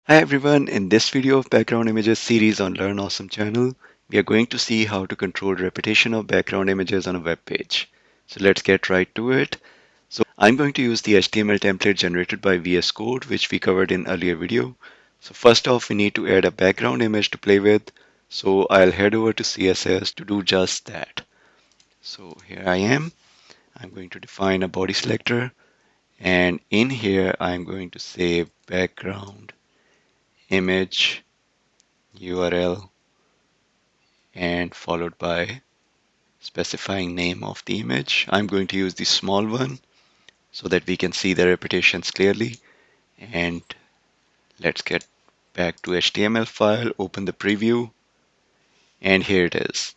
Hi everyone, in this video of background images series on Learn Awesome channel, we are going to see how to control repetition of background images on a web page. So let's get right to it. So I'm going to use the HTML template generated by VS Code, which we covered in earlier video. So first off, we need to add a background image to play with. So I'll head over to CSS to do just that. So here I am. I'm going to define a body selector, and in here I'm going to say background image URL and followed by specifying name of the image. I'm going to use the small one so that we can see the repetitions clearly. And let's get back to HTML file, open the preview, and here it is.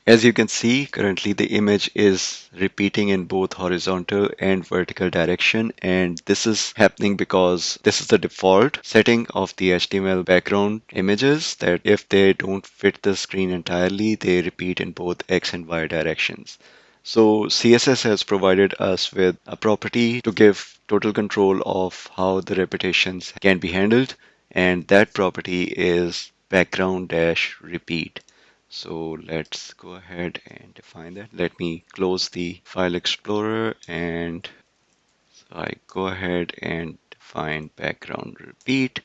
As you can see, currently the image is repeating in both horizontal and vertical direction, and this is happening because this is the default setting of the HTML background images that if they don't fit the screen entirely, they repeat in both X and Y directions. So CSS has provided us with a property to give total control of how the repetitions can be handled, and that property is background-repeat. So let's go ahead and define that. Let me close the file explorer, and so I go ahead and define background repeat,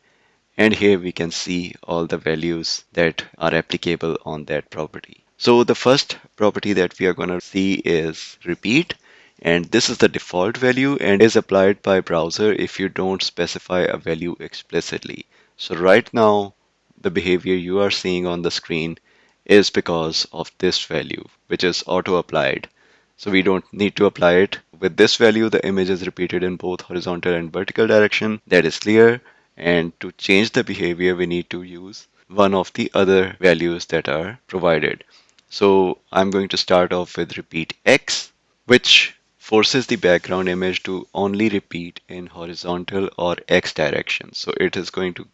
and here we can see all the values that are applicable on that property. So the first property that we are going to see is repeat, and this is the default value and is applied by browser if you don't specify a value explicitly. So right now the behavior you are seeing on the screen is because of this value, which is auto applied. So we don't need to apply it. With this value, the image is repeated in both horizontal and vertical direction. That is clear. And to change the behavior, we need to use one of the other values that are provided. So I'm going to start off with repeat X, which forces the background image to only repeat in horizontal or X direction. So it is going to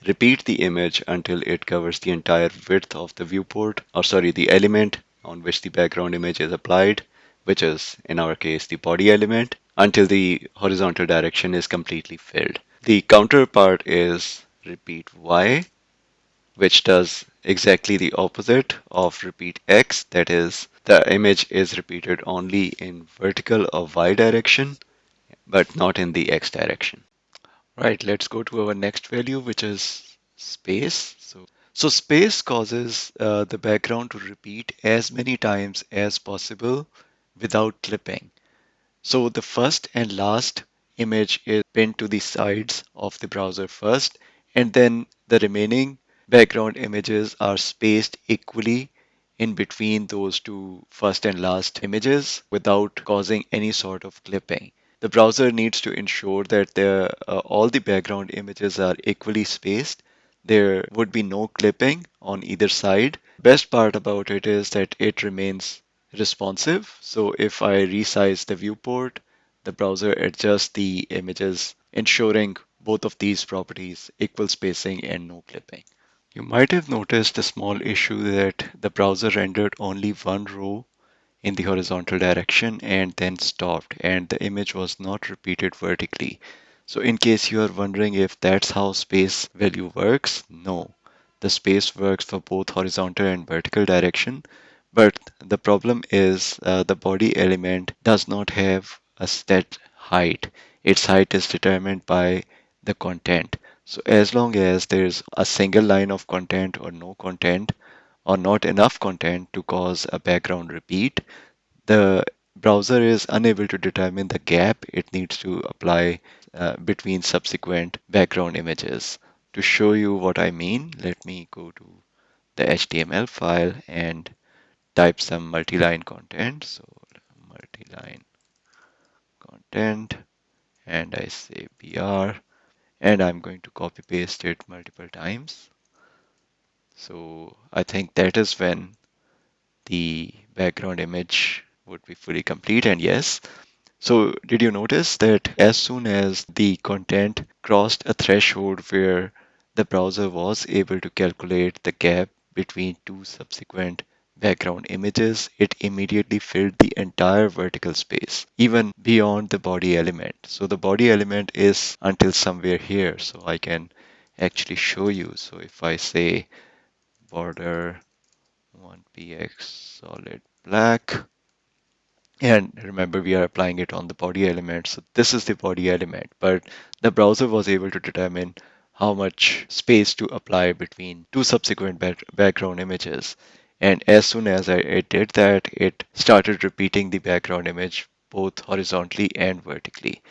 repeat the image until it covers the entire width of the viewport, or sorry, the element on which the background image is applied, which is in our case the body element, until the horizontal direction is completely filled. The counterpart is repeat Y, which does exactly the opposite of repeat X, that is, the image is repeated only in vertical or Y direction, but not in the X direction. Right, let's go to our next value, which is space. So space causes the background to repeat as many times as possible without clipping. So the first and last image is pinned to the sides of the browser first, and then the remaining background images are spaced equally in between those two first and last images without causing any sort of clipping. The browser needs to ensure that all the background images are equally spaced. There would be no clipping on either side. Best part about it is that it remains responsive. So if I resize the viewport, the browser adjusts the images, ensuring both of these properties, equal spacing and no clipping. You might have noticed a small issue that the browser rendered only one row in the horizontal direction and then stopped, and the image was not repeated vertically. So in case you are wondering if that's how space value works, no. The space works for both horizontal and vertical direction, but the problem is the body element does not have a set height. Its height is determined by the content. So as long as there's a single line of content or no content, or not enough content to cause a background repeat, the browser is unable to determine the gap it needs to apply between subsequent background images. To show you what I mean, let me go to the HTML file and type some multi-line content. So multi-line content, and I say BR, and I'm going to copy paste it multiple times. So I think that is when the background image would be fully complete, and yes. So did you notice that as soon as the content crossed a threshold where the browser was able to calculate the gap between two subsequent background images, it immediately filled the entire vertical space, even beyond the body element. So the body element is until somewhere here. So I can actually show you. So if I say border 1px solid black, and remember, we are applying it on the body element. So this is the body element, but the browser was able to determine how much space to apply between two subsequent background images. And as soon as it did that, it started repeating the background image both horizontally and vertically.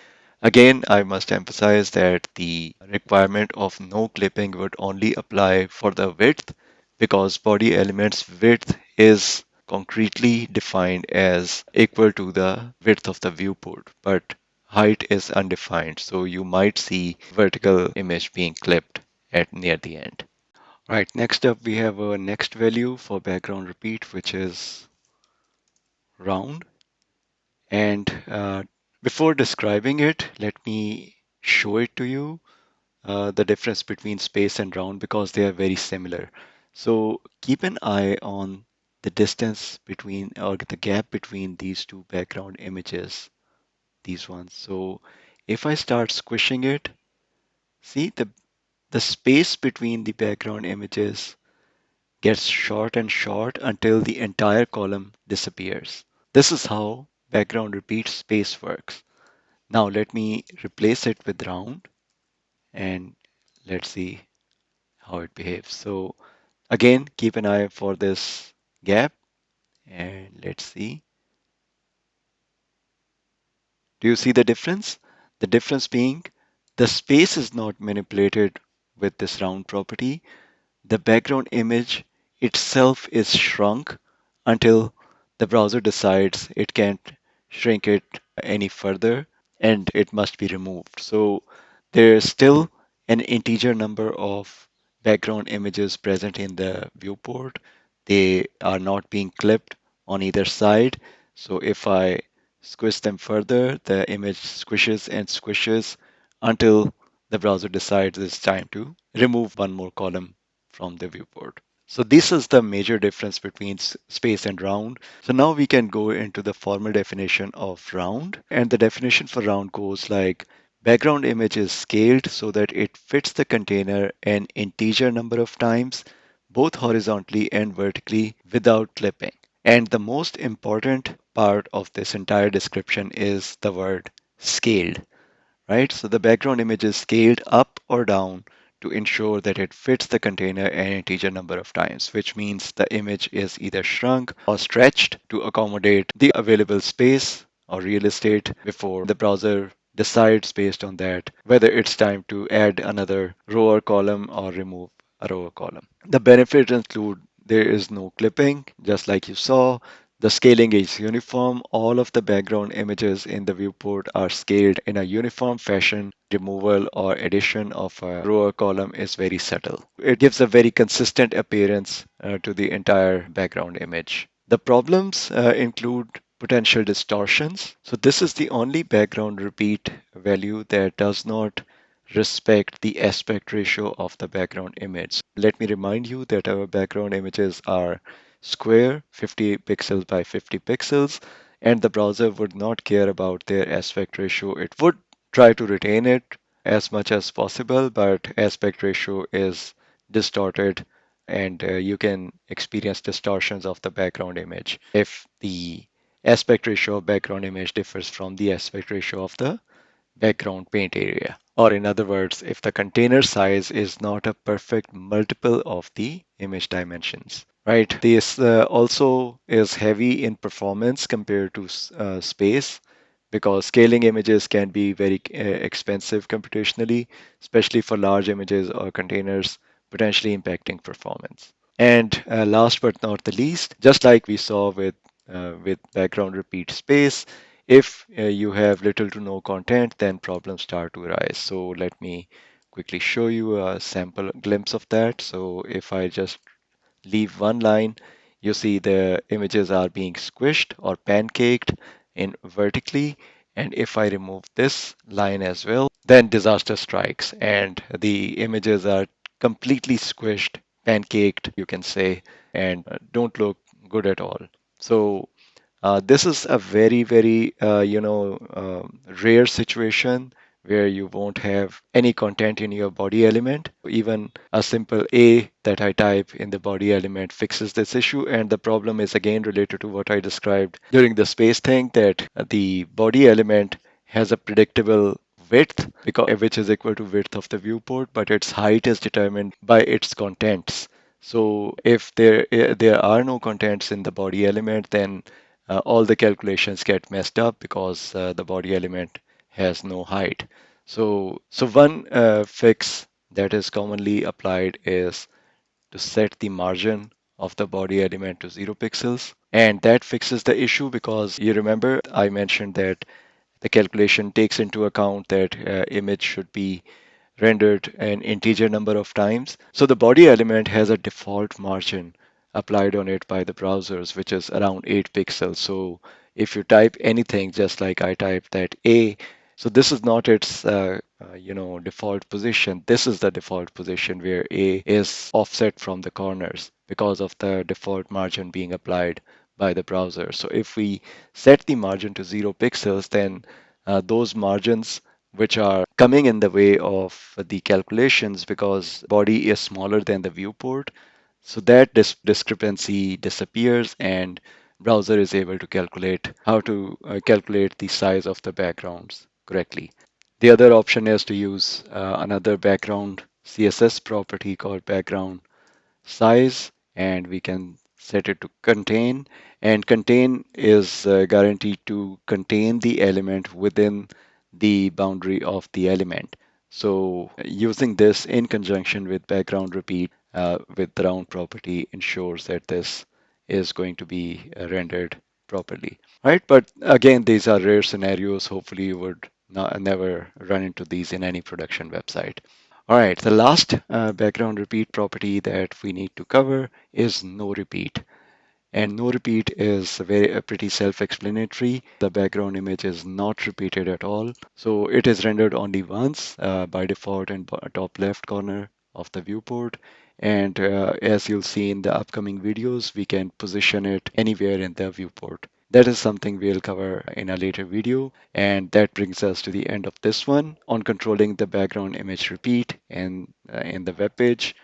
Again, I must emphasize that the requirement of no clipping would only apply for the width because body element's width is concretely defined as equal to the width of the viewport, but height is undefined. So you might see vertical image being clipped at near the end. Right, next up we have a next value for background repeat, which is round. And before describing it, let me show it to you, the difference between space and round because they are very similar. So keep an eye on the distance between or the gap between these two background images, these ones. So if I start squishing it, see the space between the background images gets short and short until the entire column disappears. This is how background repeat space works. Now let me replace it with round and let's see how it behaves. So again, keep an eye for this gap and let's see. Do you see the difference? The difference being the space is not manipulated with this round property. The background image itself is shrunk until the browser decides it can't shrink it any further and it must be removed. So there is still an integer number of background images present in the viewport. They are not being clipped on either side. So if I squish them further, the image squishes and squishes until the browser decides it's time to remove one more column from the viewport. So this is the major difference between space and round. So now we can go into the formal definition of round. And the definition for round goes like background image is scaled so that it fits the container an integer number of times, both horizontally and vertically without clipping. And the most important part of this entire description is the word scaled, right? So the background image is scaled up or down to ensure that it fits the container an integer number of times, which means the image is either shrunk or stretched to accommodate the available space or real estate before the browser decides based on that whether it's time to add another row or column or remove a row or column. The benefits include there is no clipping, just like you saw. The scaling is uniform. All of the background images in the viewport are scaled in a uniform fashion. Removal or addition of a row or column is very subtle. It gives a very consistent appearance to the entire background image. The problems include potential distortions. So this is the only background repeat value that does not respect the aspect ratio of the background image. Let me remind you that our background images are square, 50 pixels by 50 pixels, and the browser would not care about their aspect ratio. It would try to retain it as much as possible, but aspect ratio is distorted and you can experience distortions of the background image if the aspect ratio of background image differs from the aspect ratio of the background paint area. Or in other words, if the container size is not a perfect multiple of the image dimensions, right? This also is heavy in performance compared to space because scaling images can be very expensive computationally, especially for large images or containers, potentially impacting performance. And last but not the least, just like we saw with background repeat space, if you have little to no content, then problems start to arise. So let me quickly show you a sample glimpse of that. So if I just leave one line, you see the images are being squished or pancaked in vertically. And if I remove this line as well, then disaster strikes and the images are completely squished, pancaked, you can say, and don't look good at all. So this is a very, very, rare situation where you won't have any content in your body element. Even a simple A that I type in the body element fixes this issue. And the problem is again related to what I described during the space thing, that the body element has a predictable width, which is equal to width of the viewport, but its height is determined by its contents. So if there are no contents in the body element, then all the calculations get messed up because the body element has no height. So one fix that is commonly applied is to set the margin of the body element to 0 pixels. And that fixes the issue because you remember I mentioned that the calculation takes into account that image should be rendered an integer number of times. So the body element has a default margin applied on it by the browsers, which is around 8 pixels. So if you type anything, just like I typed that A, so this is not its default position. This is the default position where A is offset from the corners because of the default margin being applied by the browser. So if we set the margin to 0 pixels, then those margins which are coming in the way of the calculations because body is smaller than the viewport. So that discrepancy disappears and browser is able to calculate how to calculate the size of the backgrounds correctly. The other option is to use another background CSS property called background size, and we can set it to contain. And contain is guaranteed to contain the element within the boundary of the element. So using this in conjunction with background repeat with the round property ensures that this is going to be rendered properly, right? But again, these are rare scenarios. Hopefully you would never run into these in any production website. All right, the last background repeat property that we need to cover is no repeat. And no repeat is pretty self-explanatory. The background image is not repeated at all. So it is rendered only once by default in top left corner of the viewport. And as you'll see in the upcoming videos, we can position it anywhere in the viewport. That is something we'll cover in a later video. And that brings us to the end of this one on controlling the background image repeat and in the web page.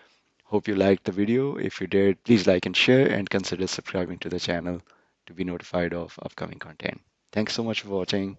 Hope you liked the video. If you did, please like and share and consider subscribing to the channel to be notified of upcoming content. Thanks so much for watching.